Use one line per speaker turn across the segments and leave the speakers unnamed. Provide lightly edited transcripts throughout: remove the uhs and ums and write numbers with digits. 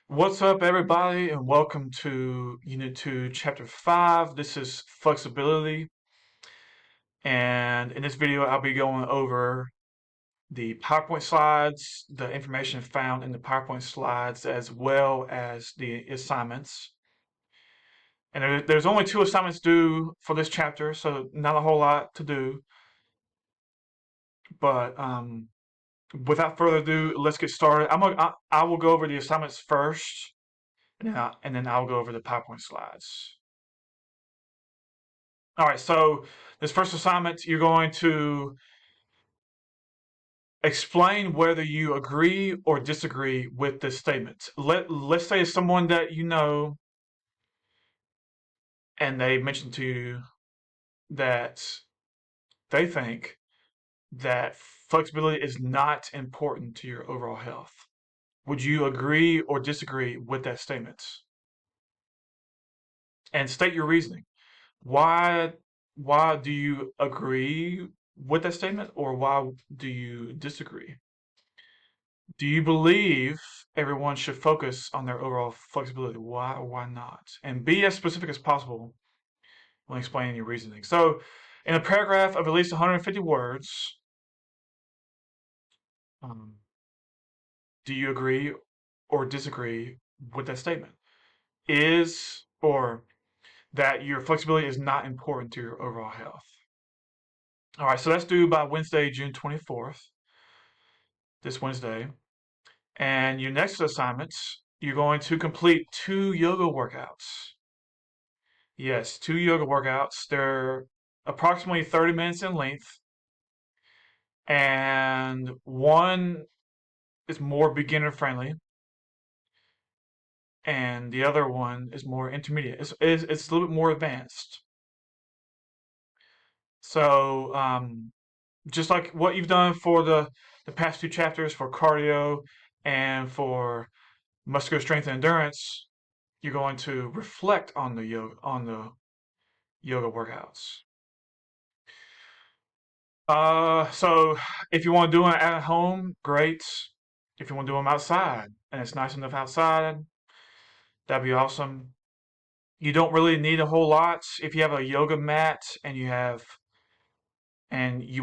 What's up, everybody, and welcome to Unit 2, Chapter 5. This is flexibility, and in this video, I'll be going over the PowerPoint slides, the information found in the PowerPoint slides, as well as the assignments. And there's only two assignments due for this chapter, so not a whole lot to do. But without further ado, let's get started. I will go over the assignments first, and then I'll go over the PowerPoint slides. All right, so this first assignment, you're going to explain whether you agree or disagree with this statement. Let's say it's someone that you know and they mention to you that they think that flexibility is not important to your overall health. Would you agree or disagree with that statement? And state your reasoning. Why why do you agree with that statement or why do you disagree? Do you believe everyone should focus on their overall flexibility? Why or why not? And be as specific as possible when explaining your reasoning. So, in a paragraph of at least 150 words, um, do you agree or disagree with that statement? Is or that your flexibility is not important to your overall health. All right, so that's due by Wednesday, June 24th, this Wednesday. And your next assignment, you're going to complete 2 yoga workouts. Yes, 2 yoga workouts. They're approximately 30 minutes in length, and one is more beginner friendly, and the other one is more intermediate. It's a little bit more advanced. So, just like what you've done for the past 2 chapters for cardio and for muscular strength and endurance, you're going to reflect on the yoga workouts. So if you want to do it at home, great. If you want to do them outside and it's nice enough outside, that'd be awesome. You don't really need a whole lot. If you have a yoga mat and you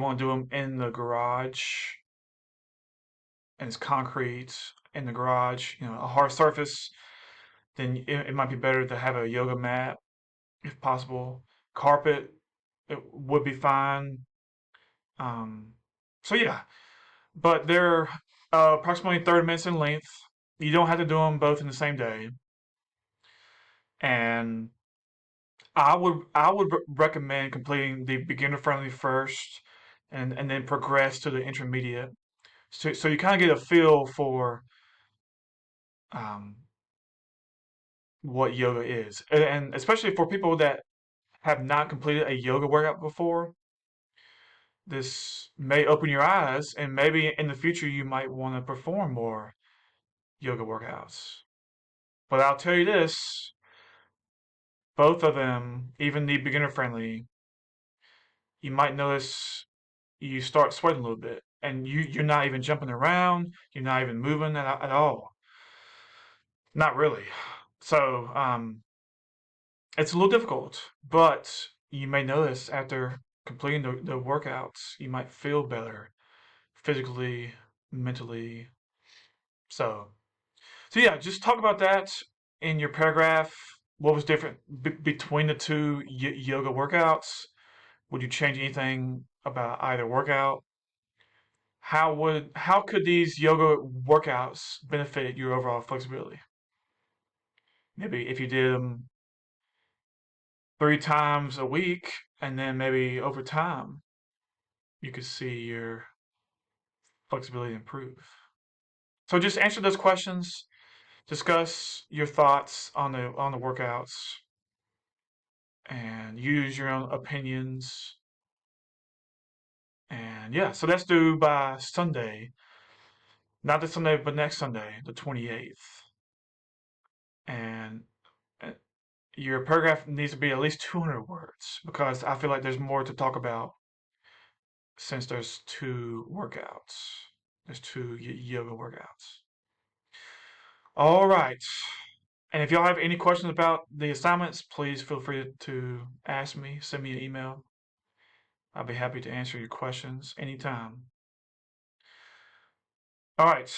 want to do them in the garage and it's concrete in the garage, a hard surface, then it might be better to have a yoga mat if possible. Carpet, it would be fine. Um, so yeah, but they're approximately 30 minutes in length. You don't have to do them both in the same day. And I would recommend completing the beginner friendly first, and then progress to the intermediate. So you kind of get a feel for um, what yoga is, and especially for people that have not completed a yoga workout before. This may open your eyes, and maybe in the future you might want to perform more yoga workouts. But I'll tell you this, both of them, even the beginner friendly, you might notice you start sweating a little bit and you're not even jumping around, you're not even moving at all. Not really. So, it's a little difficult, but you may notice after completing the workouts, you might feel better physically, mentally. So, so yeah, just talk about that in your paragraph. What was different between the two yoga workouts? Would you change anything about either workout? How could these yoga workouts benefit your overall flexibility? Maybe if you did them 3 times a week, and then maybe over time you could see your flexibility improve. So just answer those questions. Discuss your thoughts on the workouts, and use your own opinions. And yeah, so that's due by Sunday, not this Sunday, but next Sunday, the 28th. And uh, your paragraph needs to be at least 200 words because I feel like there's more to talk about since there's 2 workouts. There's 2 yoga workouts. All right. And if y'all have any questions about the assignments, please feel free to ask me, send me an email. I'll be happy to answer your questions anytime. All right.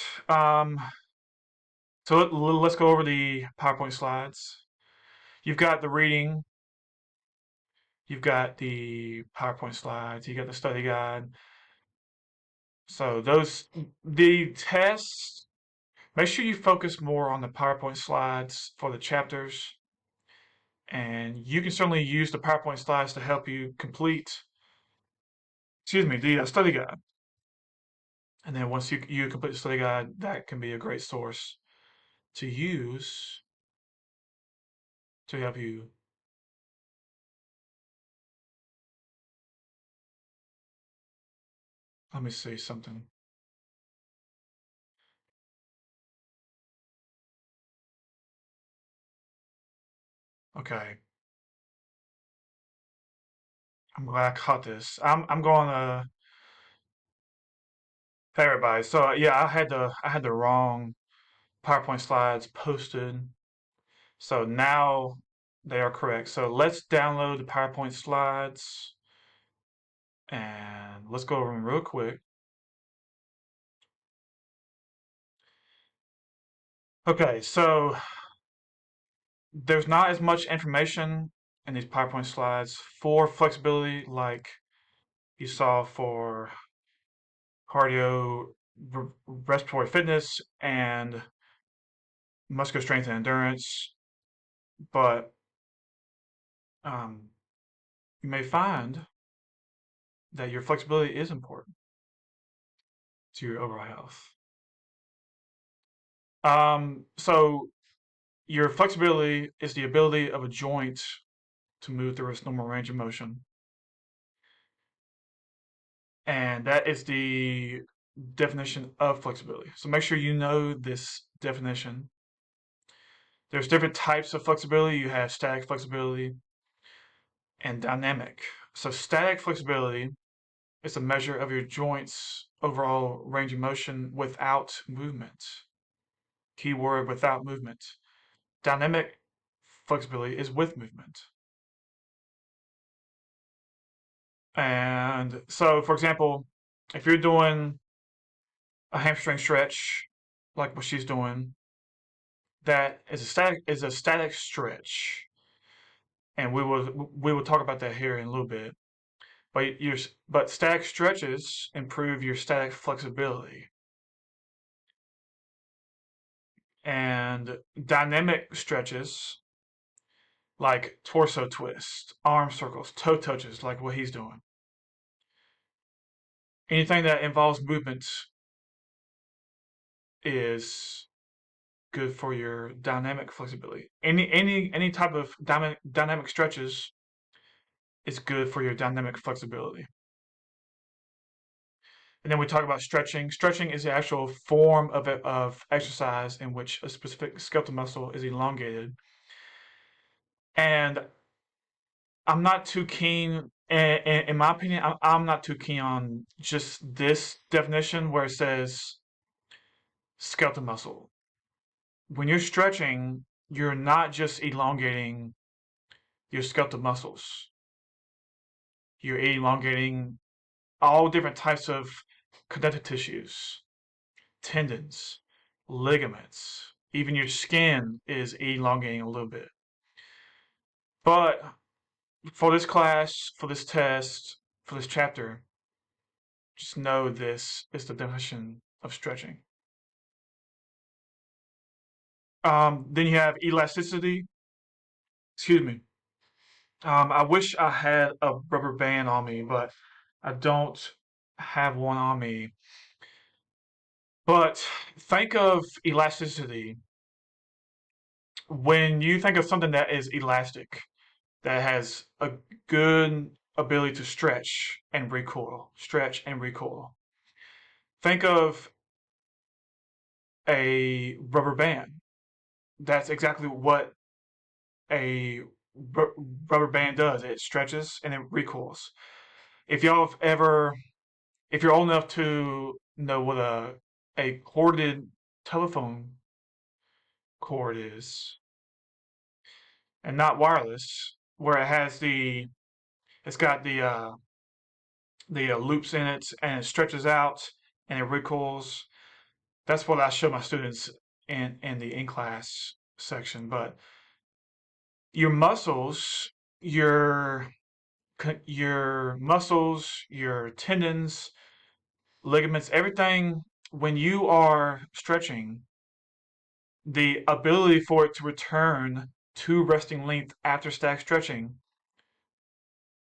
So let's go over the PowerPoint slides. You've got the reading, you've got the PowerPoint slides, you got the study guide. So the tests, make sure you focus more on the PowerPoint slides for the chapters. And you can certainly use the PowerPoint slides to help you complete, excuse me, the study guide. And then once you complete the study guide, that can be a great source to use to help you. Let me see something. Okay, I'm glad I caught this. I'm going to pay everybody. So yeah, I had the wrong PowerPoint slides posted. So now they are correct. So let's download the PowerPoint slides and let's go over them real quick. Okay, so there's not as much information in these PowerPoint slides for flexibility like you saw for cardio, respiratory fitness, and muscular strength and endurance. But um, you may find that your flexibility is important to your overall health. So your flexibility is the ability of a joint to move through its normal range of motion. And that is the definition of flexibility. So make sure you know this definition. There's different types of flexibility. You have static flexibility and dynamic. So static flexibility is a measure of your joint's overall range of motion without movement. Keyword without movement. Dynamic flexibility is with movement. And so, for example, if you're doing a hamstring stretch, like what she's doing, that is a static stretch, and we will talk about that here in a little bit. But static stretches improve your static flexibility, and dynamic stretches like torso twist, arm circles, toe touches, like what he's doing. Anything that involves movement is good for your dynamic flexibility. Any type of dynamic stretches is good for your dynamic flexibility. And then we talk about stretching. Stretching is the actual form of exercise in which a specific skeletal muscle is elongated. And I'm not too keen, in my opinion, I'm not too keen on just this definition where it says skeletal muscle. When you're stretching, you're not just elongating your skeletal muscles. You're elongating all different types of connective tissues, tendons, ligaments, even your skin is elongating a little bit. But for this class, for this test, for this chapter, just know this is the definition of stretching. Then you have elasticity. Excuse me. I wish I had a rubber band on me, but I don't have one on me. But think of elasticity when you think of something that is elastic, that has a good ability to stretch and recoil. Think of a rubber band. That's exactly what a rubber band does. It stretches and it recoils. If y'all have ever, if you're old enough to know what a corded telephone cord is, and not wireless, where it's got the loops in it, and it stretches out and it recoils. That's what I show my students in the in class section. But your muscles, your your muscles, your tendons, ligaments, everything, when you are stretching, the ability for it to return to resting length after static stretching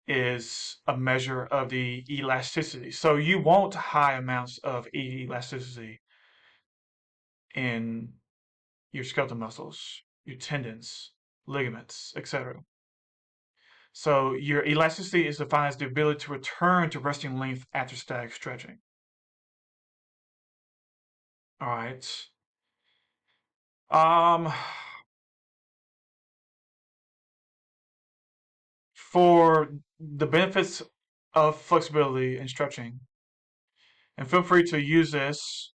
is a measure of the elasticity. So you want high amounts of elasticity in your skeletal muscles, your tendons, ligaments, etc. So your elasticity is defined as the ability to return to resting length after static stretching. All right. Um, for the benefits of flexibility and stretching, and feel free to use this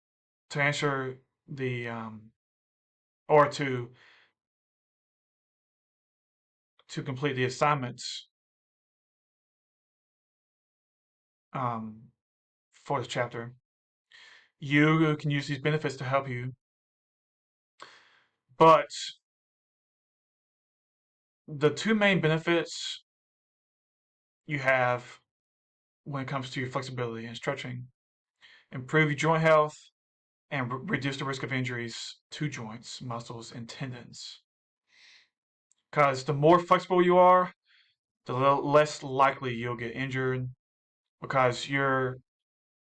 to answer the or to complete the assignments um, for this chapter. You can use these benefits to help you, but the two main benefits you have when it comes to your flexibility and stretching: improve your joint health and reduce the risk of injuries to joints, muscles, and tendons. Because the more flexible you are, the less likely you'll get injured. Because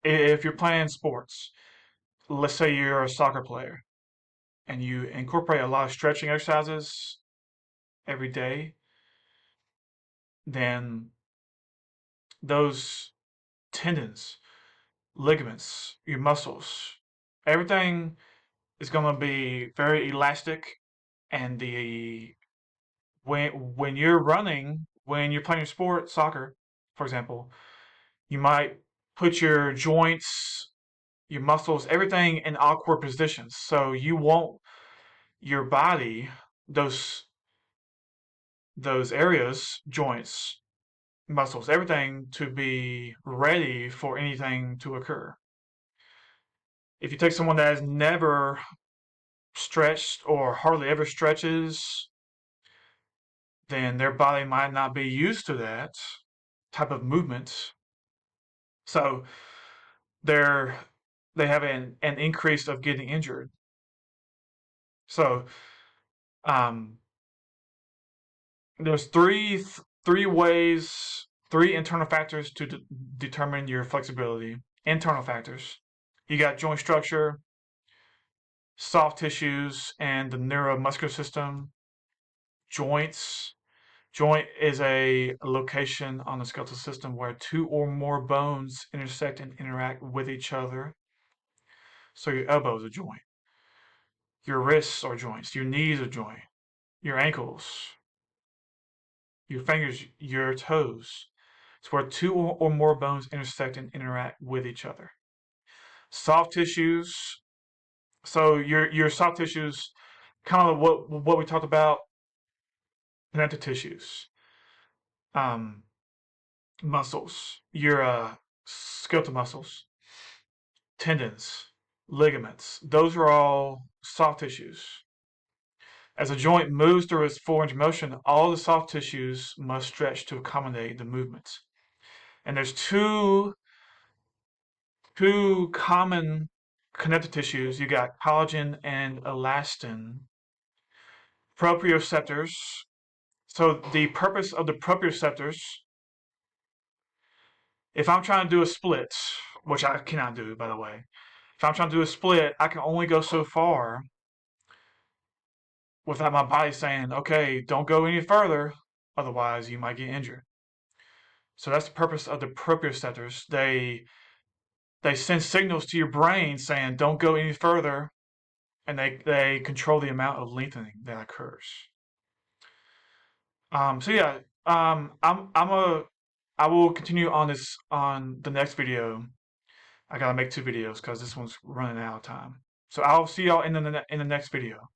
if you're playing sports, let's say you're a soccer player and you incorporate a lot of stretching exercises every day, then those tendons, ligaments, your muscles, everything is going to be very elastic. And the when you're running, when you're playing sport, soccer, for example, you might put your joints, your muscles, everything in awkward positions. So you want your body, those those areas, joints, muscles, everything to be ready for anything to occur. If you take someone that has never stretched or hardly ever stretches, then their body might not be used to that type of movement. So they're they have an increase of getting injured. So um, there's three ways, three internal factors to determine your flexibility. Internal factors. You got joint structure, soft tissues, and the neuromuscular system. Joints. Joint is a location on the skeletal system where two or more bones intersect and interact with each other. So your elbow is a joint. Your wrists are joints. Your knees are joint. Your ankles, your fingers, your toes. It's where two or more bones intersect and interact with each other. Soft tissues. So your soft tissues, kind of what we talked about, connective tissues, um, muscles, your skeletal muscles, tendons, ligaments. Those are all soft tissues. As a joint moves through its full range of motion, all the soft tissues must stretch to accommodate the movement. And there's two common connective tissues. You got collagen and elastin. Proprioceptors. So the purpose of the proprioceptors, if I'm trying to do a split, which I cannot do, by the way, if I'm trying to do a split, I can only go so far without my body saying, okay, don't go any further, otherwise you might get injured. So that's the purpose of the proprioceptors. They send signals to your brain saying, don't go any further, and they control the amount of lengthening that occurs. So yeah, I will continue on this on the next video. I gotta make two videos because this one's running out of time. So I'll see y'all in the next video.